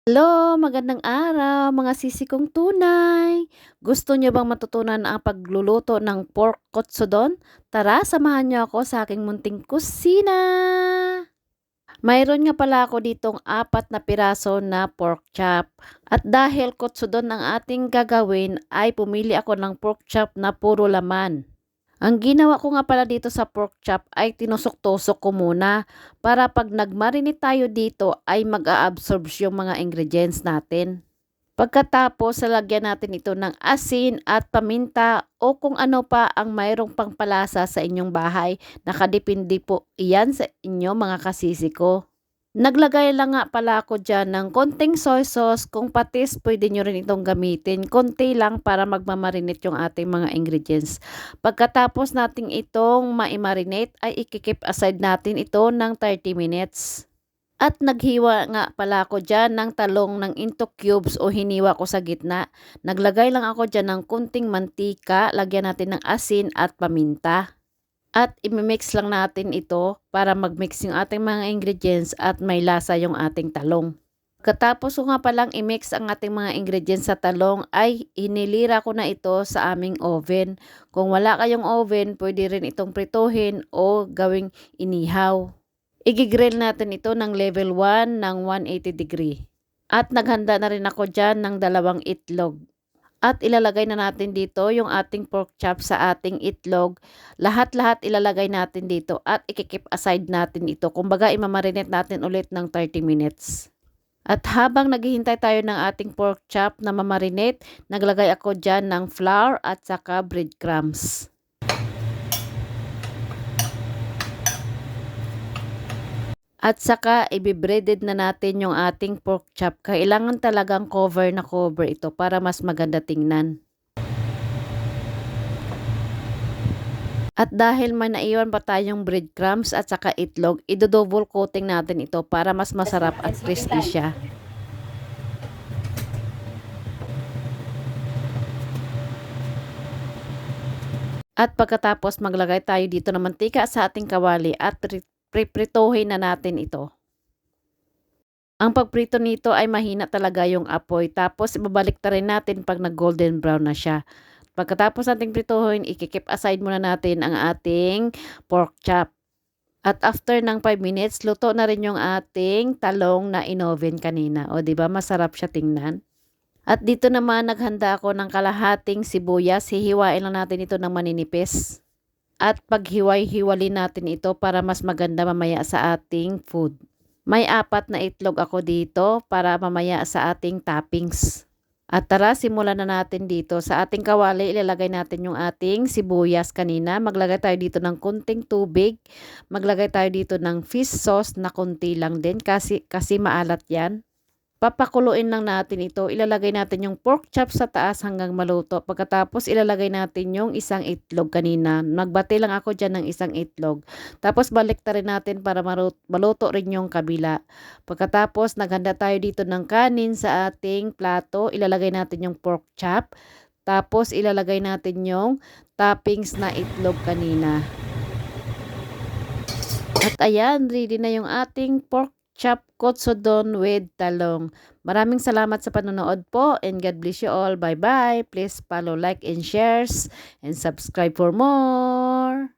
Hello, magandang araw mga sisi kong tunay. Gusto niyo bang matutunan ang pagluluto ng pork kotsudon? Tara, samahan niyo ako sa aking munting kusina. Mayroon nga pala ako ditong 4 na piraso na pork chop. At dahil kotsudon ang ating gagawin, ay pumili ako ng pork chop na puro laman. Ang ginawa ko nga pala dito sa pork chop ay tinusok-tusok ko muna para pag nag-marinate tayo dito ay mag-a-absorb yung mga ingredients natin. Pagkatapos, lalagyan natin ito ng asin at paminta o kung ano pa ang mayroong pangpalasa sa inyong bahay. Nakadepende po iyan sa inyo mga kasisi ko. Naglagay lang nga pala ako dyan ng konting soy sauce. Kung patis, pwede nyo rin itong gamitin. Konti lang para magmamarinate yung ating mga ingredients. Pagkatapos nating itong ma-marinate, ay ikikip aside natin ito ng 30 minutes. At naghiwa nga pala ako dyan ng talong ng into cubes o hiniwa ko sa gitna. Naglagay lang ako dyan ng kunting mantika, lagyan natin ng asin at paminta. At imimix lang natin ito para mag-mix yung ating mga ingredients at may lasa yung ating talong. Katapos ko nga palang i-mix ang ating mga ingredients sa talong ay inilira ko na ito sa aming oven. Kung wala kayong oven, pwede rin itong prituhin o gawing inihaw. Igigrill natin ito ng level 1 ng 180 degree. At naghanda na rin ako dyan ng 2 itlog. At ilalagay na natin dito yung ating pork chop sa ating itlog. Lahat-lahat ilalagay natin dito at ikikip aside natin ito. Kumbaga imamarinate natin ulit ng 30 minutes. At habang naghihintay tayo ng ating pork chop na mamarinate, naglagay ako dyan ng flour at saka breadcrumbs. At saka ibibreaded na natin yung ating pork chop. Kailangan talagang cover na cover ito para mas maganda tingnan. At dahil may naiwan pa tayong breadcrumbs at saka itlog, i-double coating natin ito para mas masarap at crispy siya. At pagkatapos maglagay tayo dito ng mantika sa ating kawali at priprituhin na natin ito. Ang pagprito nito ay mahina talaga yung apoy, tapos ibabalik ta rin natin pag nag-golden brown na siya. Pagkatapos nating prituhin, ikikip aside muna natin ang ating pork chop. At after ng 5 minutes, luto na rin yung ating talong na inoven kanina. O di ba masarap siya tingnan? At dito naman naghanda ako ng kalahating sibuyas. Hihiwain lang natin ito ng maninipis. At paghiway-hiwalin natin ito para mas maganda mamaya sa ating food. May 4 na itlog ako dito para mamaya sa ating toppings. At tara, simulan na natin dito. Sa ating kawali, ilalagay natin yung ating sibuyas kanina. Maglagay tayo dito ng kunting tubig. Maglagay tayo dito ng fish sauce na kunti lang din kasi maalat yan. Papakuluin lang natin ito. Ilalagay natin yung pork chop sa taas hanggang maluto. Pagkatapos ilalagay natin yung isang itlog kanina. Nagbati lang ako dyan ng isang itlog. Tapos balik rin natin para maluto rin yung kabila. Pagkatapos naghanda tayo dito ng kanin sa ating plato. Ilalagay natin yung pork chop. Tapos ilalagay natin yung toppings na itlog kanina. At ayan, ready na yung ating pork chop kotsudon with talong. Maraming salamat sa panonood po and God bless you all. Bye-bye. Please follow, like, and shares and subscribe for more.